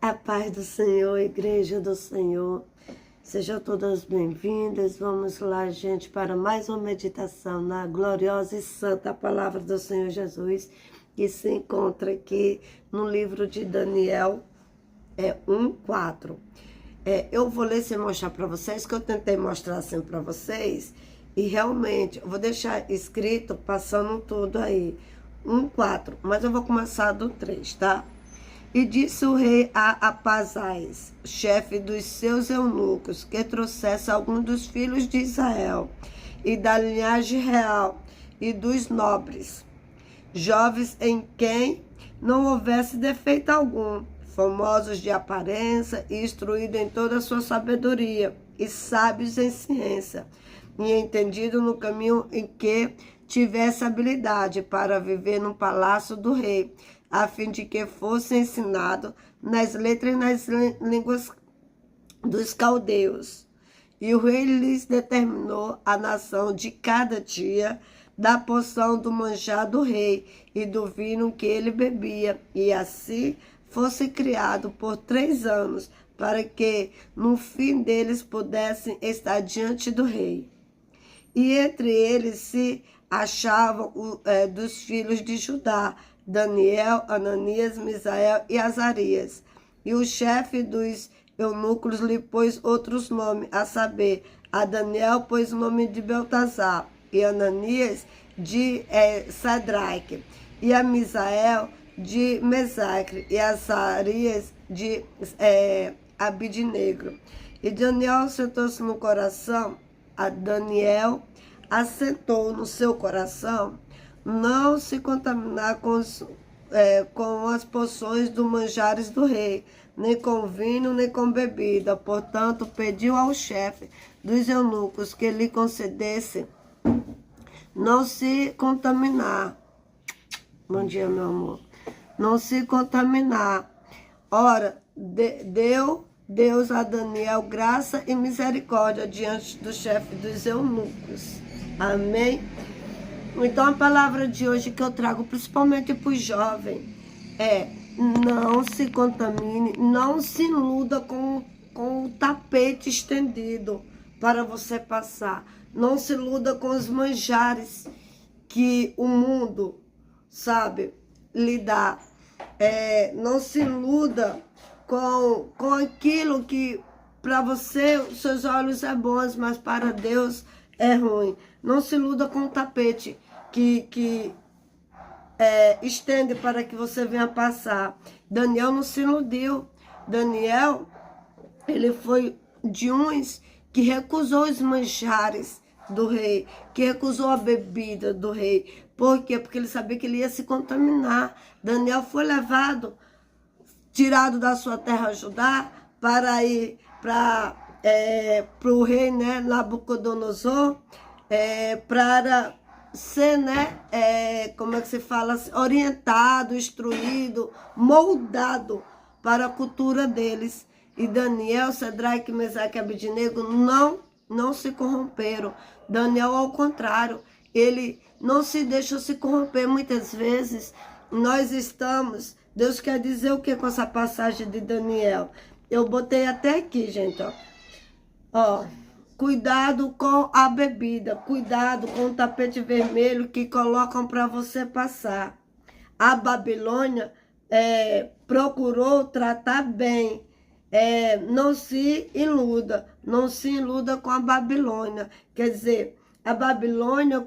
A paz do Senhor, Igreja do Senhor, sejam todas bem-vindas. Vamos lá, gente, para mais uma meditação na gloriosa e santa palavra do Senhor Jesus, que se encontra aqui no livro de Daniel 1:4. Eu vou ler sem mostrar para vocês, que eu tentei mostrar assim para vocês, e realmente, eu vou deixar escrito, passando tudo aí, 1:4, mas eu vou começar do 3, tá? E disse o rei a Apazais, chefe dos seus eunucos, que trouxesse algum dos filhos de Israel, e da linhagem real, e dos nobres, jovens em quem não houvesse defeito algum, famosos de aparência, e instruídos em toda a sua sabedoria, e sábios em ciência, e entendido no caminho em que tivesse habilidade para viver no palácio do rei, a fim de que fosse ensinado nas letras e nas línguas dos caldeus. E o rei lhes determinou a nação de cada dia da porção do manjar do rei e do vinho que ele bebia, e assim fosse criado por 3 anos, para que no fim deles pudessem estar diante do rei. E entre eles se achavam dos filhos de Judá, Daniel, Ananias, Misael e Azarias. E o chefe dos eunucos lhe pôs outros nomes, a saber, a Daniel pôs o nome de Beltazar, e Ananias de Sadraque, e a Misael de Mesaque, e Azarias de Abidnegro. E Daniel sentou-se no coração, assentou no seu coração não se contaminar com as porções dos manjares do rei, nem com vinho, nem com bebida. Portanto, pediu ao chefe dos eunucos que lhe concedesse não se contaminar. Bom dia, meu amor. Não se contaminar. Ora, deu Deus a Daniel graça e misericórdia diante do chefe dos eunucos. Amém? Então, a palavra de hoje que eu trago, principalmente para os jovens, não se contamine, não se iluda com o tapete estendido para você passar. Não se iluda com os manjares que o mundo, sabe, lhe dá. Não se iluda com aquilo que para você, os seus olhos é bom, mas para Deus é ruim. Não se iluda com o tapete que estende para que você venha passar. Daniel não se iludiu. Daniel, ele foi de uns que recusou os manjares do rei, que recusou a bebida do rei. Por quê? Porque ele sabia que ele ia se contaminar. Daniel foi levado, tirado da sua terra Judá, para ir para o rei, né, Nabucodonosor, para ser, né, como é que se fala, orientado, instruído, moldado para a cultura deles. E Daniel, Sadraque, Mesaque e Abidnego não se corromperam. Daniel, ao contrário, ele não se deixou se corromper. Muitas vezes nós estamos... Deus quer dizer o que com essa passagem de Daniel? Eu botei até aqui, gente, ó. Cuidado com a bebida, cuidado com o tapete vermelho que colocam para você passar. A Babilônia procurou tratar bem. Não se iluda com a Babilônia. Quer dizer, a Babilônia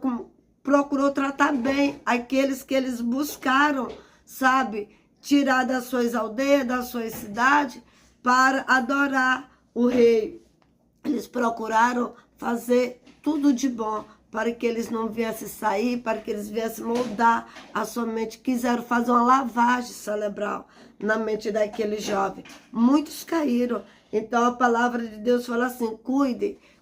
procurou tratar bem aqueles que eles buscaram, sabe, tirar das suas aldeias, das suas cidades, para adorar o rei. Eles procuraram fazer tudo de bom para que eles não viessem sair, para que eles viessem moldar a sua mente. Quiseram fazer uma lavagem cerebral na mente daquele jovem. Muitos caíram. Então a palavra de Deus fala assim: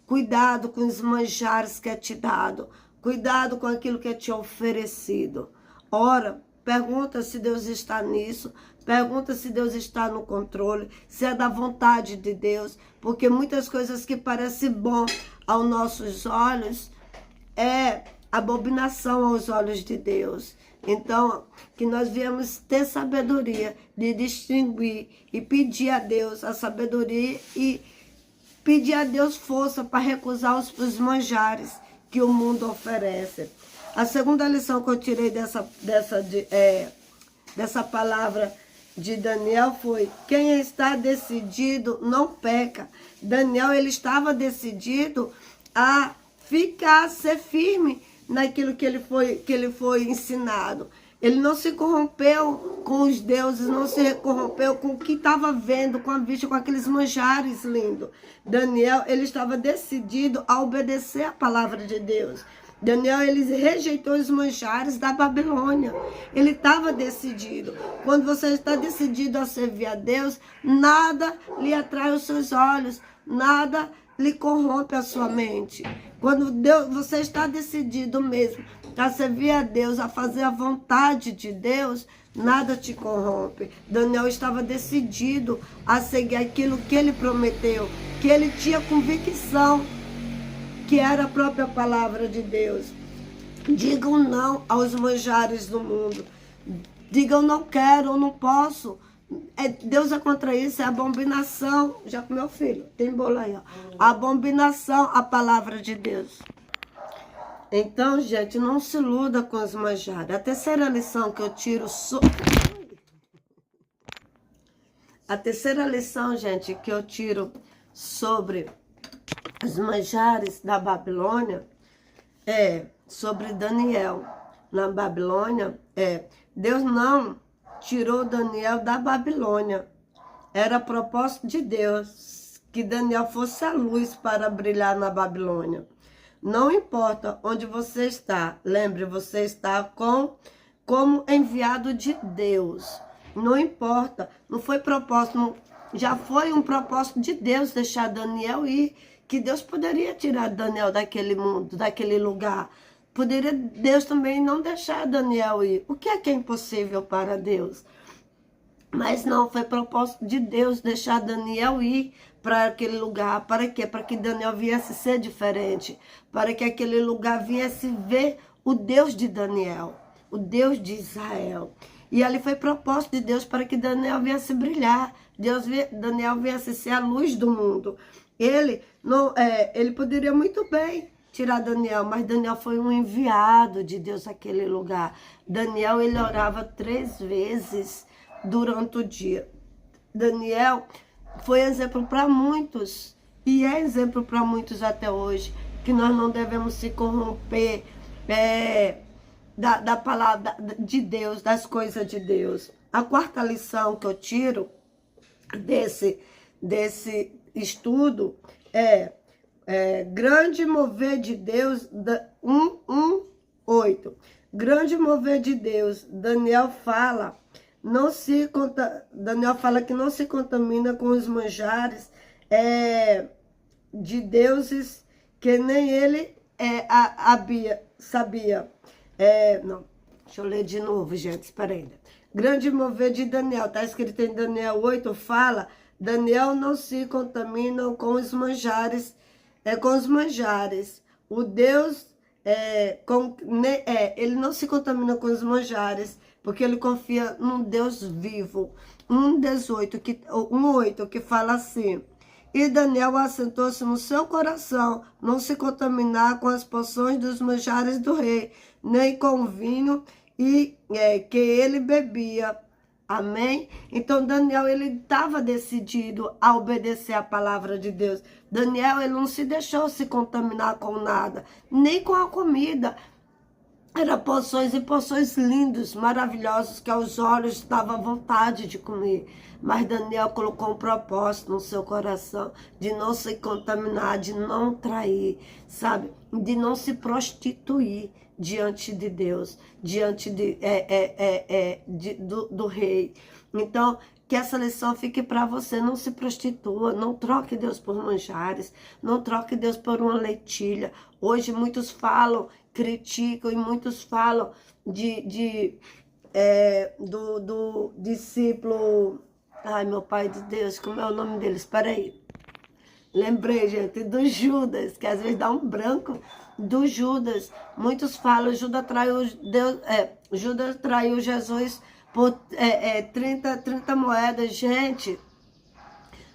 cuidado com os manjares que é te dado. Cuidado com aquilo que é te oferecido. Ora, pergunta se Deus está nisso. Pergunta se Deus está no controle, se é da vontade de Deus, porque muitas coisas que parecem bom aos nossos olhos é abominação aos olhos de Deus. Então, que nós viemos ter sabedoria de distinguir e pedir a Deus a sabedoria e pedir a Deus força para recusar os manjares que o mundo oferece. A segunda lição que eu tirei dessa palavra de Daniel foi: quem está decidido não peca. Daniel, ele estava decidido a ficar, ser firme naquilo que ele foi ensinado. Ele não se corrompeu com os deuses, não se corrompeu com o que estava vendo, com a vista, com aqueles manjares lindos. Daniel, ele estava decidido a obedecer a palavra de Deus. Daniel, ele rejeitou os manjares da Babilônia. Ele estava decidido. Quando você está decidido a servir a Deus, nada lhe atrai os seus olhos, nada lhe corrompe a sua mente. Quando você está decidido mesmo a servir a Deus, a fazer a vontade de Deus, nada te corrompe. Daniel estava decidido a seguir aquilo que ele prometeu, que ele tinha convicção que era a própria palavra de Deus. Digam não aos manjares do mundo. Digam não quero, não posso. Deus é contra isso, é abominação. Já com meu filho, tem bolo aí, ó. Abominação à palavra de Deus. Então, gente, não se iluda com os manjares. A terceira lição que eu tiro A terceira lição, gente, que eu tiro sobre os manjares da Babilônia é sobre Daniel. Na Babilônia, Deus não tirou Daniel da Babilônia. Era propósito de Deus que Daniel fosse a luz para brilhar na Babilônia. Não importa onde você está, lembre, você está como enviado de Deus. Não importa, não foi propósito, já foi um propósito de Deus deixar Daniel ir, que Deus poderia tirar Daniel daquele mundo, daquele lugar. Poderia Deus também não deixar Daniel ir. O que é impossível para Deus? Mas não, foi propósito de Deus deixar Daniel ir para aquele lugar. Para quê? Para que Daniel viesse ser diferente. Para que aquele lugar viesse ver o Deus de Daniel, o Deus de Israel. E ali foi propósito de Deus para que Daniel viesse brilhar. Daniel viesse ser a luz do mundo. Ele poderia muito bem tirar Daniel, mas Daniel foi um enviado de Deus àquele lugar. Daniel, ele orava 3 vezes durante o dia. Daniel foi exemplo para muitos, e é exemplo para muitos até hoje, que nós não devemos se corromper da palavra de Deus, das coisas de Deus. A quarta lição que eu tiro desse estudo grande mover de Deus, 1:8. Grande mover de Deus. Daniel fala que não se contamina com os manjares de deuses que nem ele sabia. Não, deixa eu ler de novo, gente, espera ainda. Grande mover de Daniel, está escrito em Daniel 8, fala: Daniel não se contamina com os manjares, O Deus, ele não se contamina com os manjares, porque ele confia num Deus vivo. 1:8 que fala assim: e Daniel assentou-se no seu coração não se contaminar com as porções dos manjares do rei, nem com o vinho que ele bebia. Amém? Então Daniel, ele estava decidido a obedecer a palavra de Deus. Daniel, ele não se deixou se contaminar com nada, nem com a comida. Eram porções e porções lindos, maravilhosos, que aos olhos dava vontade de comer. Mas Daniel colocou um propósito no seu coração de não se contaminar, de não trair, sabe? De não se prostituir diante de Deus, diante do rei. Então, que essa lição fique para você: não se prostitua, não troque Deus por manjares, não troque Deus por uma leitilha. Hoje muitos falam, criticam, e muitos falam do discípulo, ai meu pai de Deus, como é o nome dele? Espera aí. Lembrei, gente, do Judas, que às vezes dá um branco do Judas. Muitos falam, Judas traiu Jesus por 30 moedas. Gente,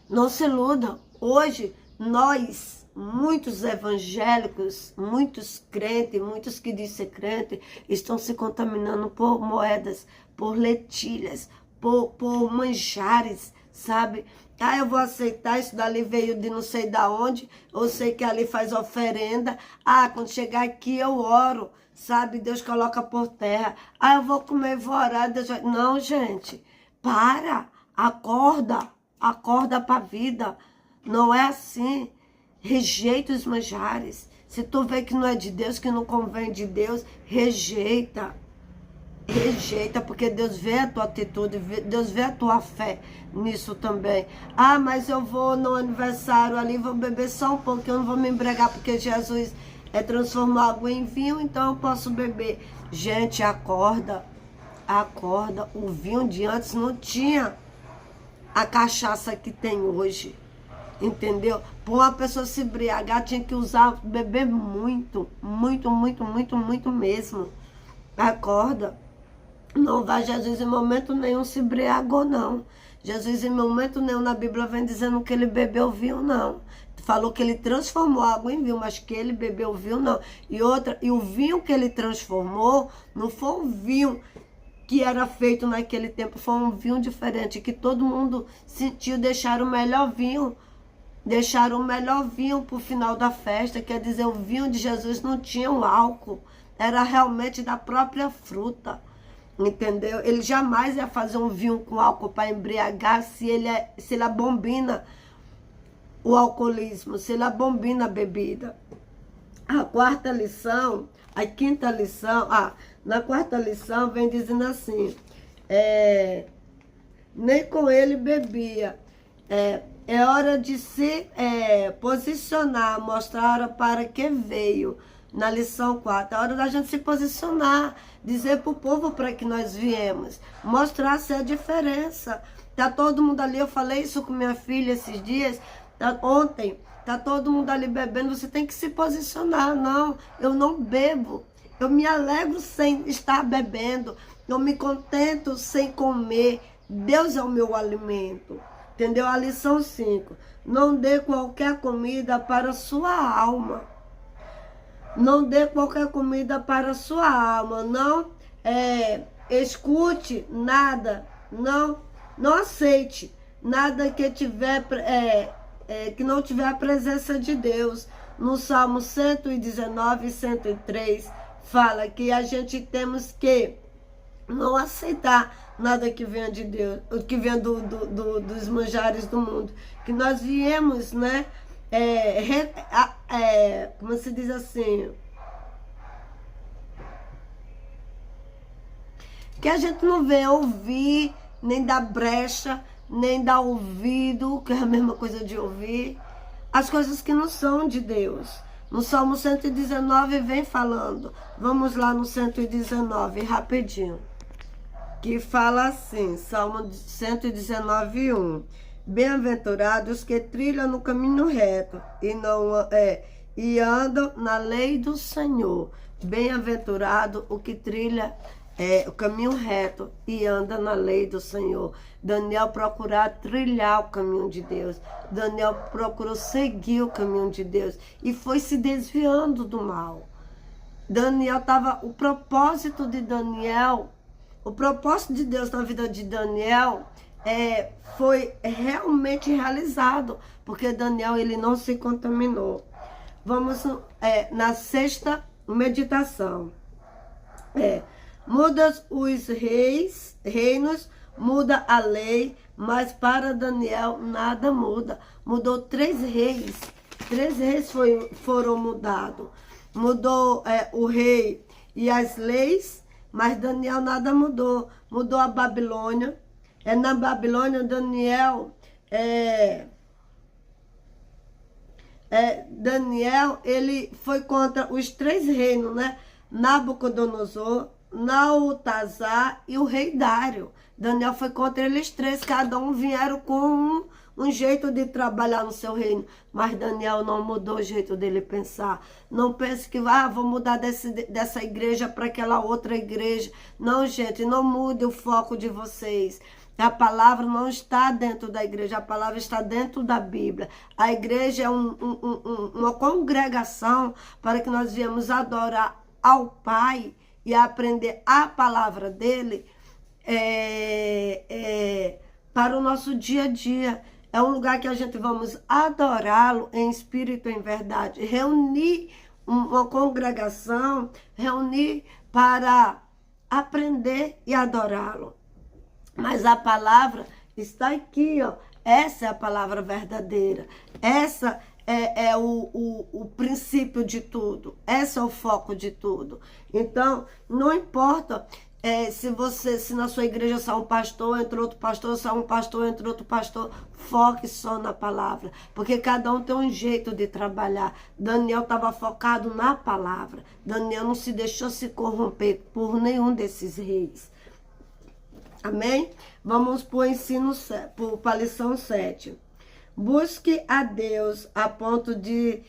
não se iludam. Hoje, nós, muitos evangélicos, muitos crentes, muitos que dizem ser crente, estão se contaminando por moedas, por lentilhas, por manjares, sabe? Ah, eu vou aceitar, isso dali veio de não sei da onde, eu sei que ali faz oferenda. Ah, quando chegar aqui eu oro, sabe? Deus coloca por terra. Ah, eu vou comer, vou orar, Deus vai... Não, gente, para, acorda para a vida. Não é assim. Rejeita os manjares. Se tu vê que não é de Deus, que não convém de Deus, rejeita. Rejeita, porque Deus vê a tua atitude, Deus vê a tua fé nisso também. Ah, mas eu vou no aniversário ali, vou beber só um pouco, eu não vou me embriagar, porque Jesus transformou água em vinho, então eu posso beber. Gente, acorda, acorda. O vinho de antes não tinha a cachaça que tem hoje, entendeu? Para uma pessoa se embriagar, tinha que beber muito, muito, muito, muito, muito mesmo. Acorda. Não vai Jesus em momento nenhum se embriagou, não. Jesus em momento nenhum na Bíblia vem dizendo que ele bebeu vinho, não. Falou que ele transformou água em vinho, mas que ele bebeu vinho, não. E o vinho que ele transformou não foi um vinho que era feito naquele tempo, foi um vinho diferente, que todo mundo sentiu, deixaram o melhor vinho. Deixaram o melhor vinho para o final da festa, quer dizer, o vinho de Jesus não tinha um álcool, era realmente da própria fruta. Entendeu? Ele jamais ia fazer um vinho com álcool para embriagar se ele abombina o alcoolismo, se ele abombina a bebida. A quarta lição, a quinta lição, na quarta lição vem dizendo assim, nem com ele bebia. É hora de se posicionar, mostrar para que veio. Na lição 4, é hora da gente se posicionar, dizer para o povo para que nós viemos, mostrar se a diferença. Tá todo mundo ali, eu falei isso com minha filha esses dias, ontem, tá todo mundo ali bebendo, você tem que se posicionar. Não, eu não bebo, eu me alegro sem estar bebendo, eu me contento sem comer, Deus é o meu alimento, entendeu? A lição 5, não dê qualquer comida para a sua alma. Não dê qualquer comida para a sua alma, não escute nada, não aceite nada que que não tiver a presença de Deus. No Salmo 119 e 103 fala que a gente temos que não aceitar nada que venha de Deus, que venha dos manjares do mundo, que nós viemos, né? Como se diz assim, que a gente não vem ouvir, nem dar brecha, nem dar ouvido, que é a mesma coisa de ouvir, as coisas que não são de Deus. No Salmo 119 vem falando, vamos lá no 119, rapidinho, que fala assim, Salmo 119, 1. Bem-aventurados que trilham no caminho reto e andam na lei do Senhor. Bem-aventurado o que trilha o caminho reto e anda na lei do Senhor. Daniel procurou trilhar o caminho de Deus. Daniel procurou seguir o caminho de Deus e foi se desviando do mal. O propósito de Deus na vida de Daniel foi realmente realizado, porque Daniel ele não se contaminou. Vamos na sexta meditação. Muda os reinos, muda a lei, mas para Daniel nada muda. Mudou 3 reis. 3 reis foram mudados. Mudou o rei e as leis, mas Daniel nada mudou. Mudou a Babilônia. Na Babilônia, Daniel, ele foi contra os 3 reinos, né? Nabucodonosor, Nautazar e o rei Dário. Daniel foi contra eles 3, cada um vieram com um jeito de trabalhar no seu reino. Mas Daniel não mudou o jeito dele pensar. Não pense que vou mudar dessa igreja para aquela outra igreja. Não, gente, não mude o foco de vocês. A palavra não está dentro da igreja, a palavra está dentro da Bíblia. A igreja é uma congregação para que nós viemos adorar ao Pai e aprender a palavra dele para o nosso dia a dia. É um lugar que a gente vamos adorá-lo em espírito e em verdade. Reunir uma congregação, reunir para aprender e adorá-lo. Mas a palavra está aqui, ó. Essa é a palavra verdadeira. Essa é o princípio de tudo. Esse é o foco de tudo. Então, não importa se na sua igreja só um pastor, entra outro pastor, só um pastor, entra outro pastor. Foque só na palavra. Porque cada um tem um jeito de trabalhar. Daniel estava focado na palavra. Daniel não se deixou se corromper por nenhum desses reis. Amém? Vamos para a lição 7. Busque a Deus a ponto de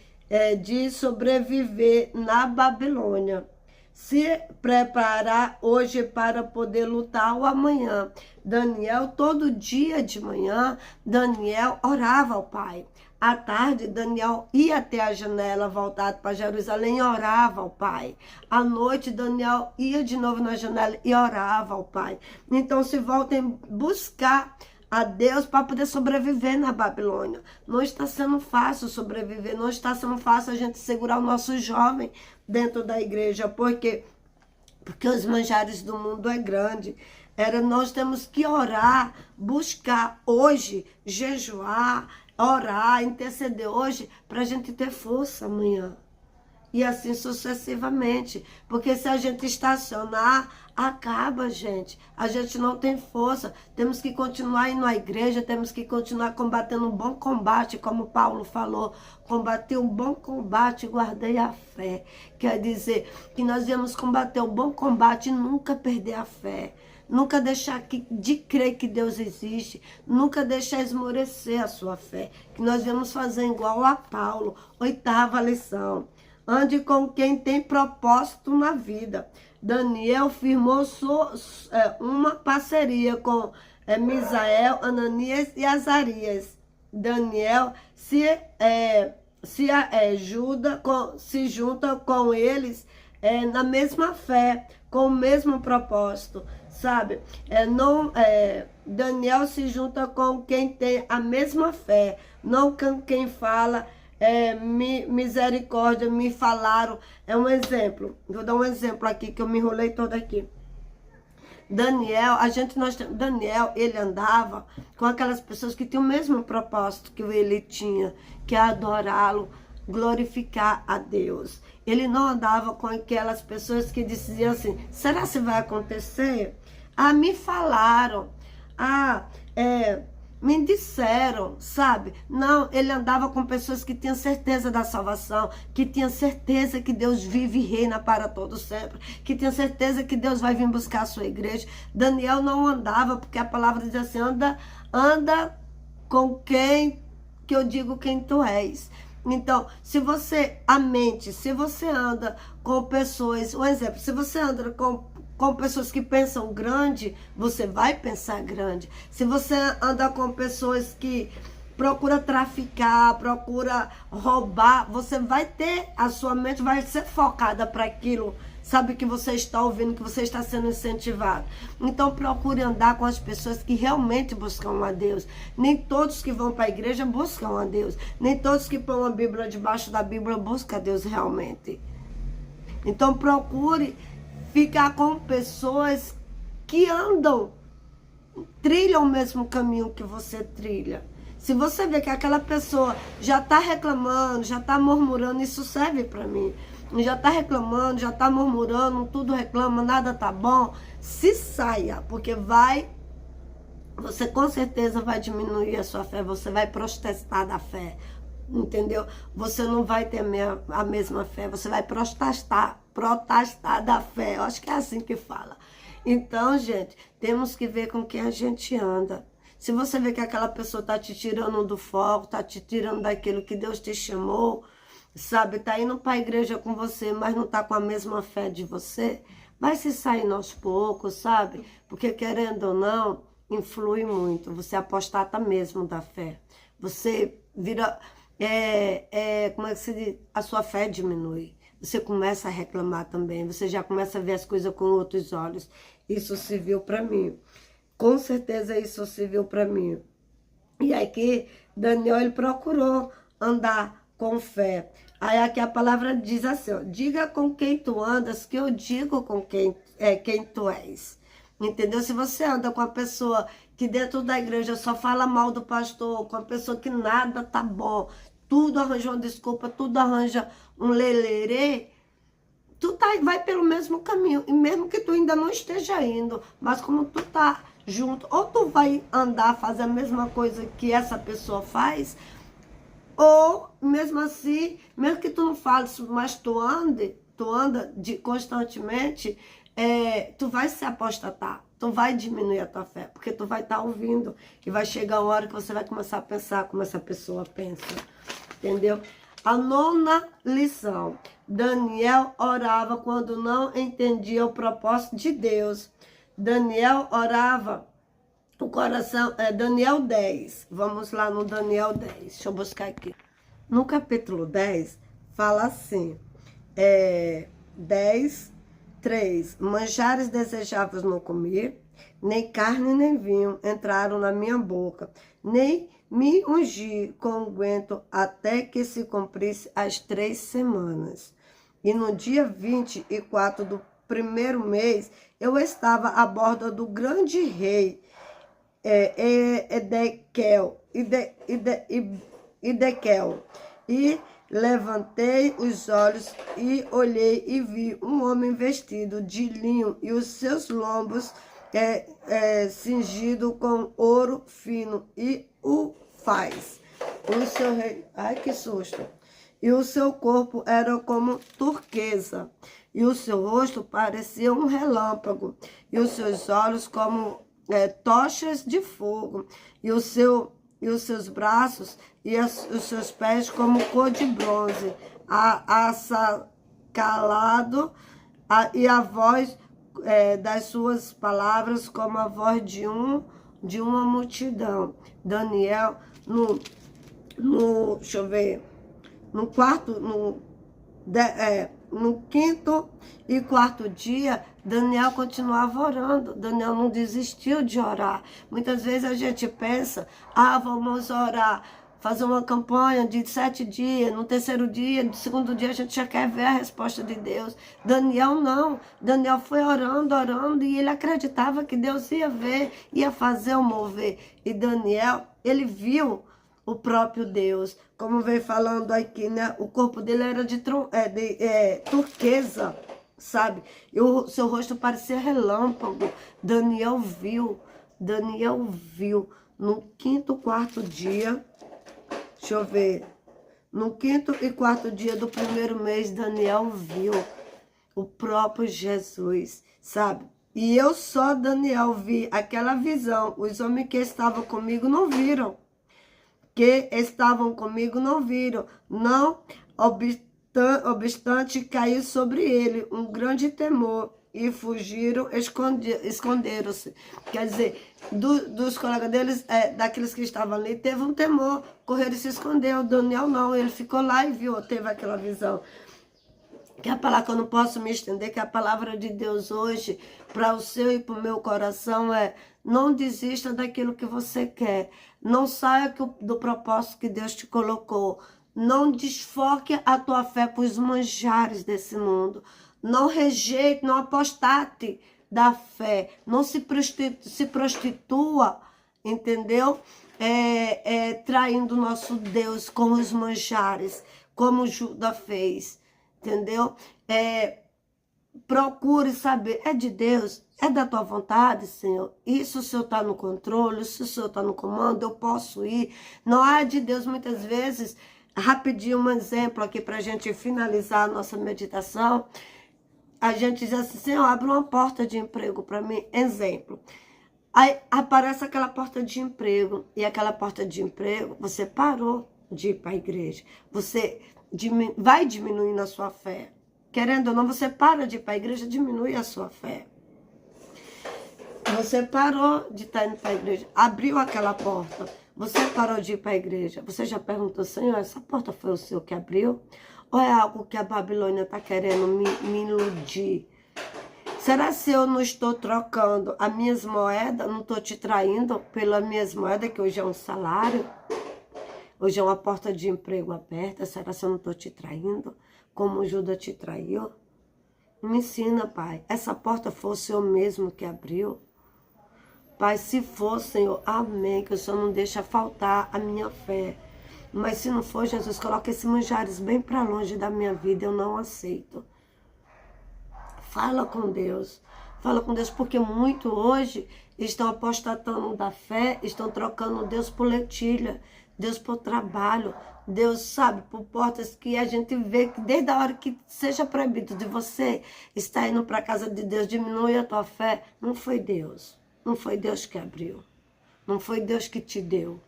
sobreviver na Babilônia. Se preparar hoje para poder lutar o amanhã. Daniel, todo dia de manhã, Daniel orava ao Pai. À tarde, Daniel ia até a janela, voltado para Jerusalém, e orava ao Pai. À noite, Daniel ia de novo na janela e orava ao Pai. Então, se voltem buscar a Deus para poder sobreviver na Babilônia. Não está sendo fácil sobreviver, não está sendo fácil a gente segurar o nosso jovem dentro da igreja. Por quê? Porque os manjares do mundo é grande. Nós temos que orar, buscar hoje, jejuar, orar, interceder hoje, para a gente ter força amanhã. E assim sucessivamente. Porque se a gente estacionar, acaba, gente. A gente não tem força. Temos que continuar indo à igreja, temos que continuar combatendo um bom combate, como Paulo falou. Combater um bom combate e guardei a fé. Quer dizer que nós viemos combater um bom combate e nunca perder a fé. Nunca deixar de crer que Deus existe. Nunca deixar esmorecer a sua fé. Que nós viemos fazer igual a Paulo. 8ª lição. Ande com quem tem propósito na vida. Daniel firmou uma parceria com Misael, Ananias e Azarias. Daniel se junta com eles na mesma fé, com o mesmo propósito, sabe? Daniel se junta com quem tem a mesma fé, não com quem fala misericórdia, me falaram. É um exemplo. Vou dar um exemplo aqui, que eu me enrolei toda aqui. Daniel, Daniel, ele andava com aquelas pessoas que tinham o mesmo propósito que ele tinha, que é adorá-lo, glorificar a Deus. Ele não andava com aquelas pessoas que diziam assim, será que vai acontecer? Me falaram. Me disseram, sabe? Não, ele andava com pessoas que tinham certeza da salvação, que tinham certeza que Deus vive e reina para todo sempre, que tinham certeza que Deus vai vir buscar a sua igreja. Daniel não andava, porque a palavra diz assim, anda com quem, que eu digo quem tu és. Então, se você anda com pessoas, um exemplo, se você anda com pessoas que pensam grande, você vai pensar grande. Se você anda com pessoas que procura traficar, procura roubar, você vai ter, a sua mente vai ser focada para aquilo, sabe, que você está ouvindo, que você está sendo incentivado. Então procure andar com as pessoas que realmente buscam a Deus. Nem todos que vão para a igreja buscam a Deus. Nem todos que põem a Bíblia debaixo da Bíblia buscam a Deus realmente. Então procure ficar com pessoas que trilham o mesmo caminho que você trilha. Se você vê que aquela pessoa já está reclamando, já está murmurando, isso serve para mim. Já está reclamando, já está murmurando, tudo reclama, nada tá bom, se saia, porque você com certeza vai diminuir a sua fé, você vai protestar da fé, entendeu? Você não vai ter a mesma fé, você vai protestar da fé, eu acho que é assim que fala. Então, gente, temos que ver com quem a gente anda. Se você vê que aquela pessoa está te tirando do foco, está te tirando daquilo que Deus te chamou, sabe, tá indo para a igreja com você, mas não tá com a mesma fé de você, vai se saindo aos poucos, sabe? Porque querendo ou não, influi muito. Você apostata mesmo da fé. Você vira, como é que se diz? A sua fé diminui. Você começa a reclamar também. Você já começa a ver as coisas com outros olhos. Isso se viu para mim. Com certeza isso se viu para mim. E aí que Daniel, ele procurou andar com fé. Aí aqui a palavra diz assim, ó, diga com quem tu andas, que eu digo com quem tu és. Entendeu? Se você anda com a pessoa que dentro da igreja só fala mal do pastor, com a pessoa que nada tá bom, tudo arranja uma desculpa, tudo arranja um lelerê, vai pelo mesmo caminho. E mesmo que tu ainda não esteja indo, mas como tu tá junto, ou tu vai andar, fazer a mesma coisa que essa pessoa faz, ou mesmo assim, mesmo que tu não fales, mas tu anda constantemente, tu vai se apostatar, tu vai diminuir a tua fé, porque tu vai estar ouvindo, e vai chegar uma hora que você vai começar a pensar como essa pessoa pensa, entendeu? A 9ª lição, Daniel orava quando não entendia o propósito de Deus. Daniel orava, o coração, Daniel 10, vamos lá no Daniel 10, deixa eu buscar aqui. No capítulo 10, fala assim, 10, 3, manjares desejáveis não comi, nem carne nem vinho entraram na minha boca, nem me ungi com unguento até que se cumprisse as 3 semanas. E no dia 24 do primeiro mês, eu estava à borda do grande rei, Edequel, e levantei os olhos e olhei e vi um homem vestido de linho e os seus lombos cingido com ouro fino e o faz. O seu rei, ai que susto! E o seu corpo era como turquesa, e o seu rosto parecia um relâmpago, e os seus olhos como tochas de fogo, e os seus braços os seus pés como cor de bronze, calado, e a voz das suas palavras como a voz de uma multidão. Daniel, deixa eu ver, no 5º e 4º dia, Daniel continuava orando. Daniel não desistiu de orar. Muitas vezes a gente pensa, vamos orar, fazer uma campanha de 7 dias, no 3º dia, no 2º dia a gente já quer ver a resposta de Deus. Daniel não. Daniel foi orando, e ele acreditava que Deus ia ver, ia fazer o mover. E Daniel, ele viu o próprio Deus, como vem falando aqui, né? O corpo dele era de turquesa, sabe? E o seu rosto parecia relâmpago. Daniel viu. No 5º, 4º dia, deixa eu ver, no 5º e 4º dia do primeiro mês, Daniel viu o próprio Jesus, sabe? E eu só, Daniel, vi aquela visão. Os homens que estavam comigo não viram. Não obstante, caiu sobre ele um grande temor e fugiram, esconderam-se. Quer dizer, dos colegas deles, daqueles que estavam ali, teve um temor, correram e se escondeu. Daniel não, ele ficou lá e viu, teve aquela visão. Que a palavra que eu não posso me estender, que a palavra de Deus hoje, para o seu e para o meu coração não desista daquilo que você quer. Não saia do propósito que Deus te colocou. Não desfoque a tua fé para os manjares desse mundo. Não rejeite, não apostate da fé. Não se prostitua, entendeu? Traindo nosso Deus com os manjares, como Judas fez. Entendeu? Procure saber, é de Deus, é da tua vontade, Senhor. Isso o Senhor está no controle, se o Senhor está no comando, eu posso ir. Não é de Deus, muitas vezes, rapidinho um exemplo aqui para a gente finalizar a nossa meditação. A gente diz assim, Senhor, abre uma porta de emprego para mim. Exemplo. Aí aparece aquela porta de emprego. E aquela porta de emprego, você parou de ir para a igreja. Você vai diminuindo a sua fé. Querendo ou não, você para de ir para a igreja, diminui a sua fé. Você parou de estar indo para a igreja. Abriu aquela porta. Você parou de ir para a igreja. Você já perguntou, Senhor, essa porta foi o Senhor que abriu? Ou é algo que a Babilônia está querendo me iludir? Será se eu não estou trocando as minhas moedas, não estou te traindo pelas minhas moedas, que hoje é um salário? Hoje é uma porta de emprego aberta. Será se eu não estou te traindo? Como Judas te traiu? Me ensina, Pai. Essa porta foi o Senhor mesmo que abriu? Pai, se for, Senhor, amém, que o Senhor não deixa faltar a minha fé. Mas se não for, Jesus, coloca esses manjares bem para longe da minha vida, eu não aceito. Fala com Deus. Fala com Deus, porque muito hoje estão apostatando da fé, estão trocando Deus por lentilha, Deus por trabalho, Deus, sabe, por portas que a gente vê que desde a hora que seja proibido de você estar indo para a casa de Deus, diminui a tua fé. Não foi Deus. Não foi Deus que abriu. Não foi Deus que te deu.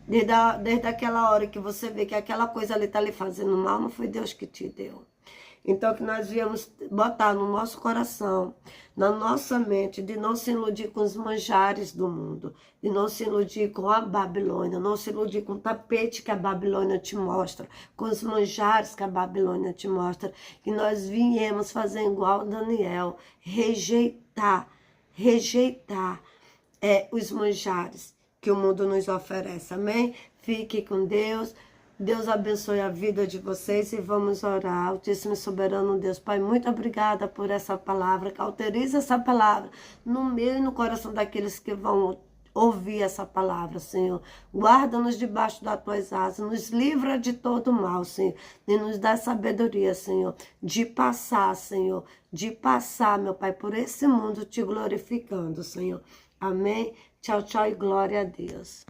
Desde aquela hora que você vê que aquela coisa ali está lhe fazendo mal, não foi Deus que te deu. Então, que nós viemos botar no nosso coração, na nossa mente, de não se iludir com os manjares do mundo, de não se iludir com a Babilônia, não se iludir com o tapete que a Babilônia te mostra, com os manjares que a Babilônia te mostra, que nós viemos fazer igual Daniel, rejeitar os manjares que o mundo nos oferece, amém? Fique com Deus. Deus abençoe a vida de vocês e vamos orar. Altíssimo e soberano Deus, Pai, muito obrigada por essa palavra. Cauteriza essa palavra no meio e no coração daqueles que vão ouvir essa palavra, Senhor. Guarda-nos debaixo das tuas asas, nos livra de todo mal, Senhor. E nos dá sabedoria, Senhor, de passar, Senhor, de passar, meu Pai, por esse mundo te glorificando, Senhor. Amém? Tchau, tchau e glória a Deus.